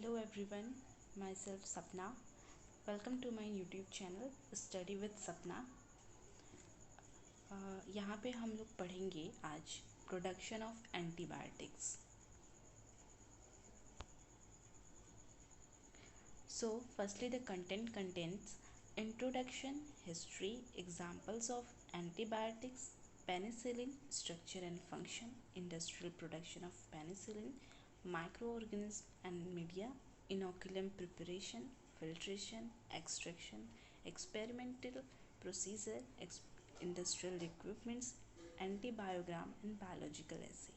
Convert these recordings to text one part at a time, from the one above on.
Hello everyone, myself Sapna. Welcome to my YouTube channel Study with Sapna. यहाँ पे हम लोग पढ़ेंगे आज production of antibiotics. So firstly the content contains introduction, history, examples of antibiotics, penicillin, structure and function, industrial production of penicillin, microorganisms and media, inoculum preparation, filtration, extraction, experimental procedure, industrial equipments, antibiogram and biological assay.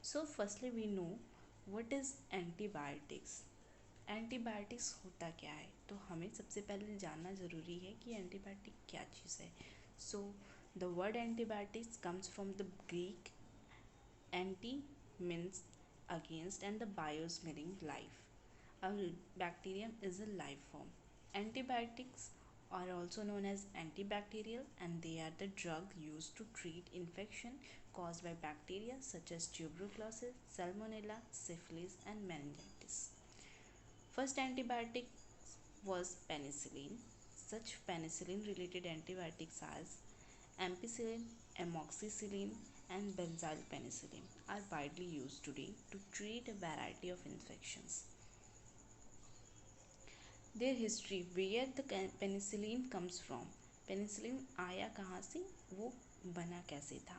So firstly we know what is antibiotics. Antibiotics होता क्या है, तो हमें सबसे पहले जानना ज़रूरी है कि एंटीबायोटिक क्या चीज़ है. So the word antibiotics comes from the Greek. Anti means against and the BIOS meaning life. A bacterium is a life form. Antibiotics are also known as antibacterial and they are the drug used to treat infection caused by bacteria such as tuberculosis, salmonella, syphilis and meningitis. First antibiotic was penicillin. Such penicillin related antibiotics as ampicillin, amoxicillin and benzyl penicillin are widely used today to treat a variety of infections. Their history, where the penicillin comes from. Penicillin आया कहाँ से, वो बना कैसे था.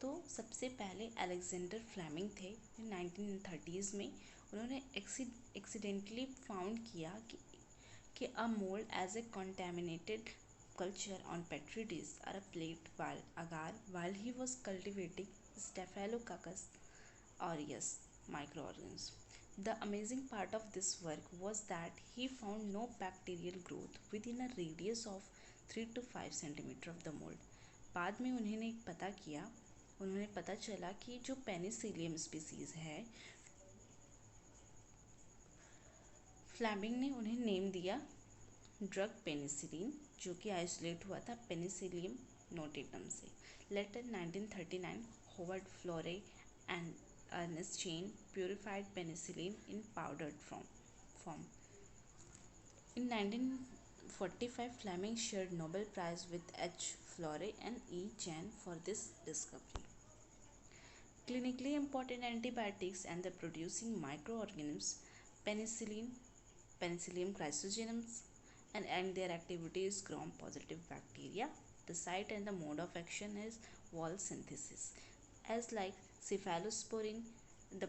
तो सबसे पहले अलेक्जेंडर फ्लेमिंग थे 1930s में. उन्होंने एक्सीडेंटली फाउंड किया कि a mold as a contaminated culture on petri dish or a plate while he was cultivating Staphylococcus aureus microorganism. The amazing part of this work was that he found no bacterial growth within a radius of 3 to 5 centimeter of the mold. बाद में उन्होंने पता चला कि जो Penicillium species है, Fleming ने उन्हें नेम दिया ड्रग पेनिसिलिन, जो कि आइसोलेट हुआ था पेनिसिलियम नोटेटम से. Later 1939 Howard Florey and Ernest Chain purified penicillin in powdered form. In 1945, Fleming shared Nobel Prize with H. Flore and E. Chain for this discovery. Clinically important antibiotics and the producing microorganisms, Penicillium chrysogenums, and their activity is gram-positive bacteria. The site and the mode of action is wall synthesis. As like cephalosporin, the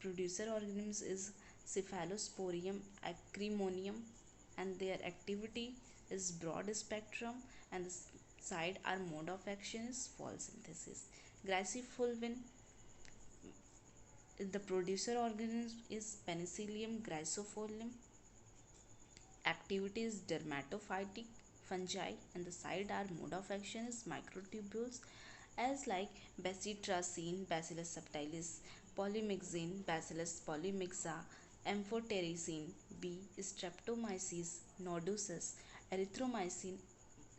producer organism is Cephalosporium acremonium and their activity is broad spectrum and the site or mode of action is wall synthesis. Grysophulvin, the producer organism is Penicillium grysophilum. Activity is dermatophytic fungi and the site or mode of action is microtubules. As like bacitracin, Bacillus subtilis, polymyxin, Bacillus polymixa, amphotericin B, streptomyces nodosus, erythromycin,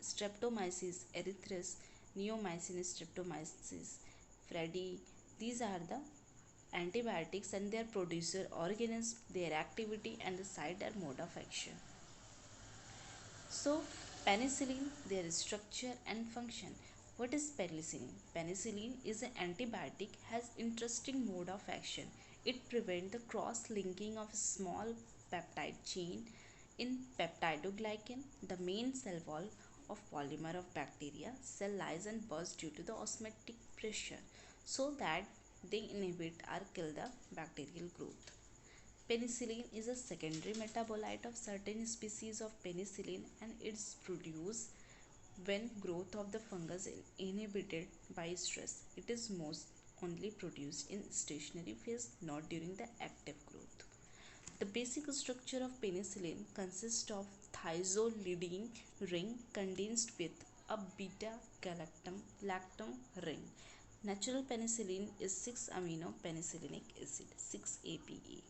streptomyces erythris, neomycin, streptomyces freddi. These are the antibiotics and their producer organism, their activity and the site or mode of action. So penicillin, their structure and function. What is penicillin? Penicillin is an antibiotic, has interesting mode of action. It prevents the cross-linking of small peptide chain in peptidoglycan, the main cell wall of polymer of bacteria. Cell lies and bursts due to the osmotic pressure, so that they inhibit or kill the bacterial growth. Penicillin is a secondary metabolite of certain species of penicillin and it's produced when growth of the fungus is inhibited by stress. It is most only produced in stationary phase, not during the active growth. The basic structure of penicillin consists of thiazolidine ring condensed with a beta-lactam ring. Natural penicillin is 6-amino penicillinic acid, 6-APA.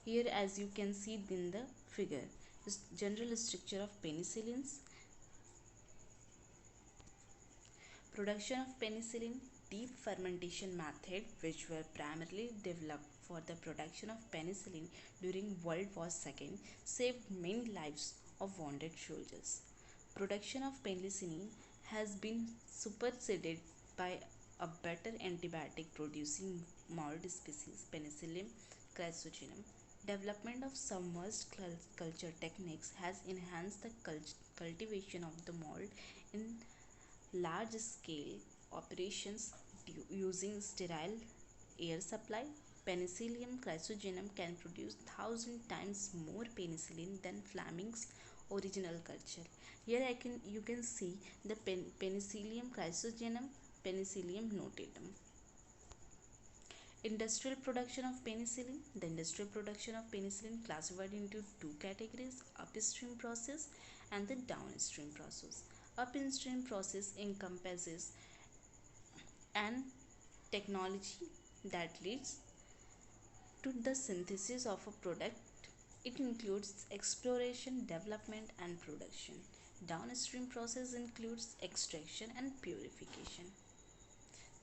Here, as you can see in the figure, is general structure of penicillins. Production of penicillin. deep fermentation method which were primarily developed for the production of penicillin during World War II saved many lives of wounded soldiers. Production of penicillin has been superseded by a better antibiotic producing mold species Penicillium chrysogenum. Development of submerged culture techniques has enhanced the cultivation of the mold in large scale operations using sterile air supply. Penicillium chrysogenum can produce 1,000 times more penicillin than Fleming's original culture. Here you can see the Penicillium chrysogenum, Penicillium notatum. Industrial production of penicillin. The industrial production of penicillin classified into two categories: upstream process and the downstream process. Upstream process encompasses an technology that leads to the synthesis of a product. It includes exploration, development, and production. Downstream process includes extraction and purification.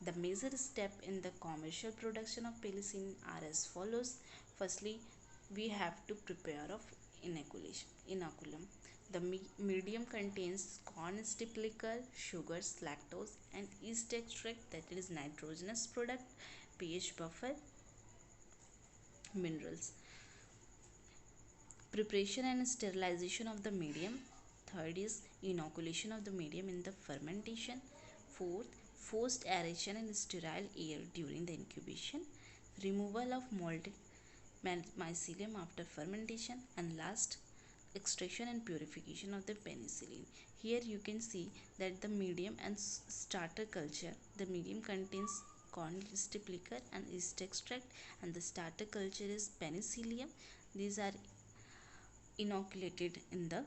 The major steps in the commercial production of penicillin are as follows. Firstly, we have to prepare of inoculum. The medium contains corn stip liquor, sugars, lactose, and yeast extract, that is nitrogenous product, pH buffer, minerals. Preparation and sterilization of the medium. Third is inoculation of the medium in the fermentation. Fourth, forced aeration in sterile air during the incubation. Removal of molded mycelium after fermentation. And last, extraction and purification of the penicillin. Here you can see that the medium and starter culture, the medium contains corn stip liquor and yeast extract, and the starter culture is penicillium. These are inoculated in the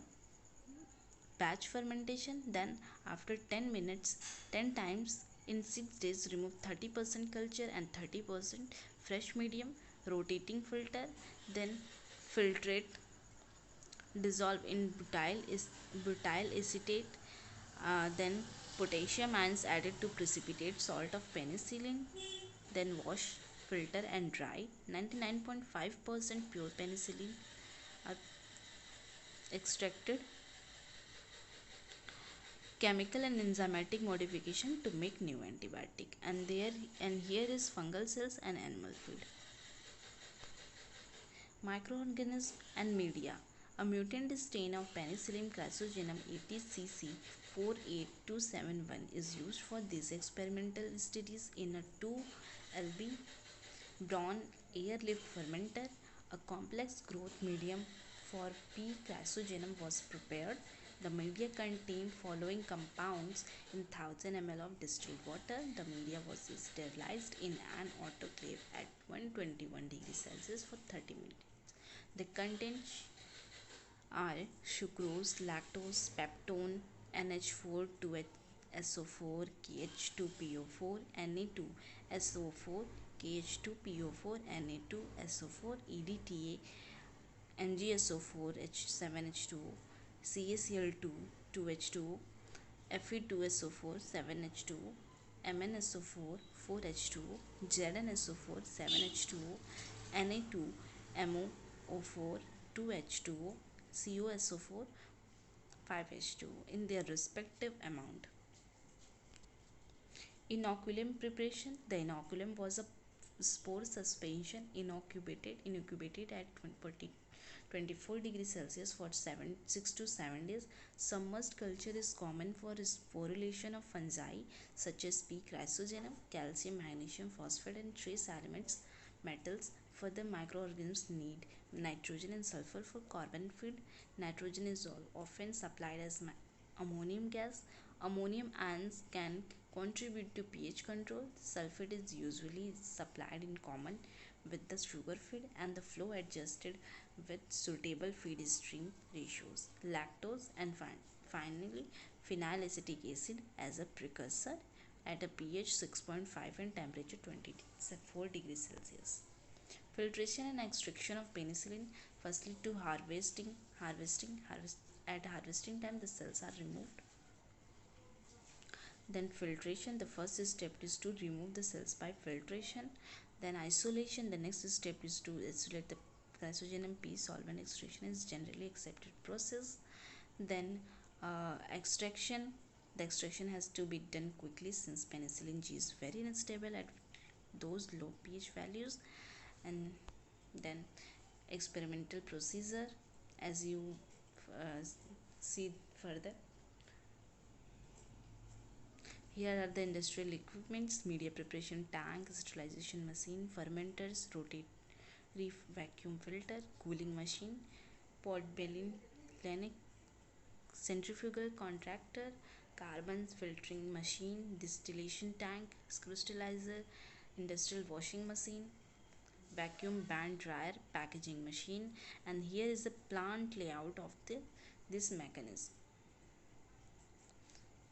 batch fermentation. Then after 10 minutes, 10 times in 6 days, remove 30% culture and 30% fresh medium, rotating filter, then filtrate, dissolve in butyl acetate, then potassium ions added to precipitate salt of penicillin, then wash, filter and dry. 99.5% pure penicillin are extracted. Chemical and enzymatic modification to make new antibiotic, and here is fungal cells and animal feed. Microorganism and media. A mutant strain of Penicillium chrysogenum ATCC 48271 is used for these experimental studies in a 2 lb Brown airlift fermenter. A complex growth medium for P. chrysogenum was prepared. The media contained following compounds in 1000 ml of distilled water. The media was sterilized in an autoclave at 121 degrees Celsius for 30 minutes. The contents are sucrose, lactose, peptone, NH4, 2SO4, KH2PO4, Na2SO4, KH2PO4, Na2SO4, EDTA, NGSO4, H7H2O, CaCl2, 2H2O, Fe2SO4, 7H2O, MnSO4, 4H2O, ZnSO4, 7H2O, Na2MO4, 2H2O, COSO4, 5H2O in their respective amount. Inoculum preparation. The inoculum was a spore suspension incubated at 24 degrees Celsius for 6 to 7 days. Submerged culture is common for sporulation of fungi such as P. chrysogenum, calcium, magnesium, phosphate and trace elements, metals. Further, microorganisms need nitrogen and sulfur for carbon feed. Nitrogen is often supplied as ammonium gas. Ammonium ions can contribute to pH control. Sulfate is usually supplied in common with the sugar feed and the flow adjusted with suitable feed stream ratios. Lactose and finally phenyl acetic acid as a precursor at a pH 6.5 and temperature 24 degrees Celsius. Filtration and extraction of penicillin. Firstly, to harvesting. At harvesting time, the cells are removed. Then filtration, the first step is to remove the cells by filtration. Then isolation, the next step is to isolate the chrysogenum p solvent. Extraction is generally accepted process. Then extraction, the extraction has to be done quickly since penicillin G is very unstable at those low pH values. And then experimental procedure, as you uh, see further. Here are the industrial equipments: media preparation tank, sterilization machine, fermenters, rotary vacuum filter, cooling machine, pot belling, clinic, centrifugal contractor, carbon filtering machine, distillation tank, crystallizer, industrial washing machine, vacuum band dryer, packaging machine. And here is the plant layout of this mechanism.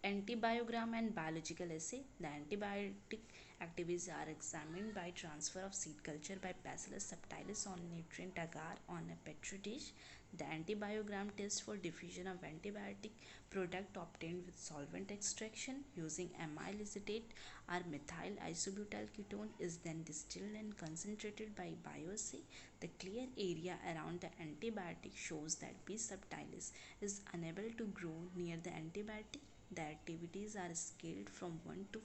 Antibiogram and biological assay. The antibiotic activities are examined by transfer of seed culture by Bacillus subtilis on nutrient agar on a petri dish. The antibiogram test for diffusion of antibiotic product obtained with solvent extraction using amyl acetate or methyl isobutyl ketone is then distilled and concentrated by bioassay. The clear area around the antibiotic shows that B. subtilis is unable to grow near the antibiotic. The activities are scaled from 1 to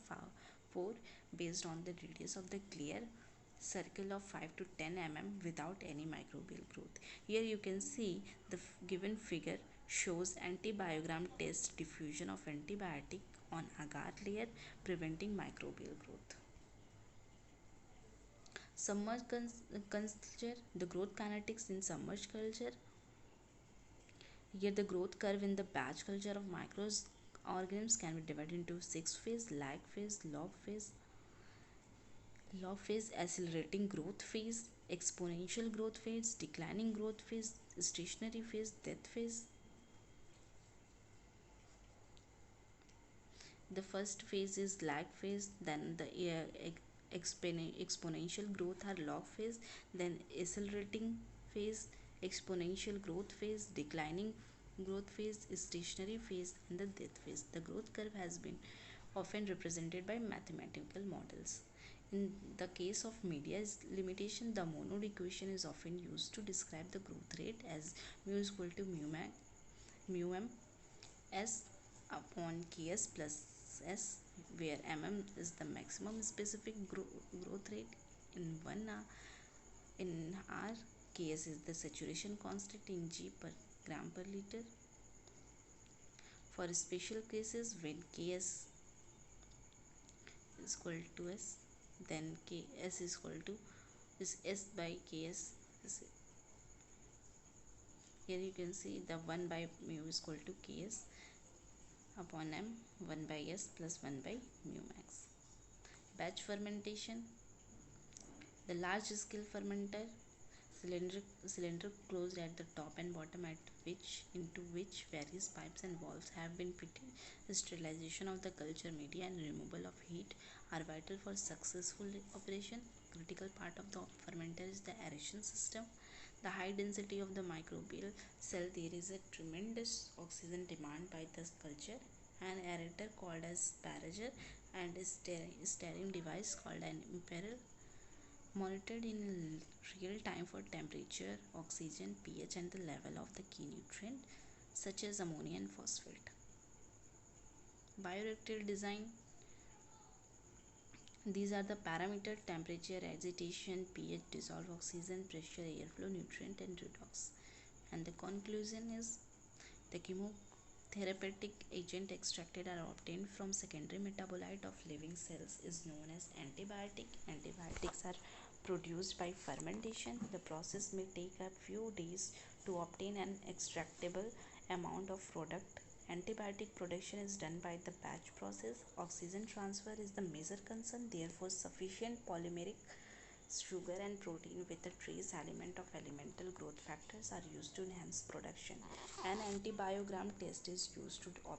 4 based on the radius of the clear circle of 5 to 10 mm without any microbial growth. Here you can see the given figure shows antibiogram test diffusion of antibiotic on agar layer preventing microbial growth. Submerged culture, the growth kinetics in submerged culture. Here the growth curve in the batch culture of microorganisms can be divided into 6 phase: lag phase, log phase, accelerating growth phase, exponential growth phase, declining growth phase, stationary phase, death phase. The first phase is lag phase, then the exponential growth or log phase, then accelerating phase, exponential growth phase, declining growth phase, stationary phase, and the death phase. The growth curve has been often represented by mathematical models. In the case of media limitation, the Monod equation is often used to describe the growth rate as mu is equal to mu m s upon ks plus s, where mm is the maximum specific growth rate in 1 hour. In r, ks is the saturation constant in g per gram per liter. For special cases, when ks is equal to s, then ks is equal to s by ks. Here you can see the 1 by mu is equal to ks upon m, 1 by s plus 1 by mu max. Batch fermentation. The large scale fermenter, cylinder closed at the top and bottom, into which various pipes and valves have been fitted. Sterilization of the culture media and removal of heat are vital for successful operation. Critical part of the fermenter is the aeration system. The high density of the microbial cell, there is a tremendous oxygen demand by the culture. An aerator called as parager and a stirring device called an impeller monitored in real time for temperature, oxygen, pH, and the level of the key nutrient such as ammonia and phosphate. Bioreactor design. These are the parameters: temperature, agitation, pH, dissolved oxygen, pressure, airflow, nutrient, and redox. And the conclusion is the chemotherapeutic agent extracted or obtained from secondary metabolite of living cells is known as antibiotic. Antibiotics are produced by fermentation. The process may take a few days to obtain an extractable amount of product. Antibiotic production is done by the batch process. Oxygen transfer is the major concern. Therefore, sufficient polymeric sugar and protein with a trace element of elemental growth factors are used to enhance production. An antibiogram test is used to observe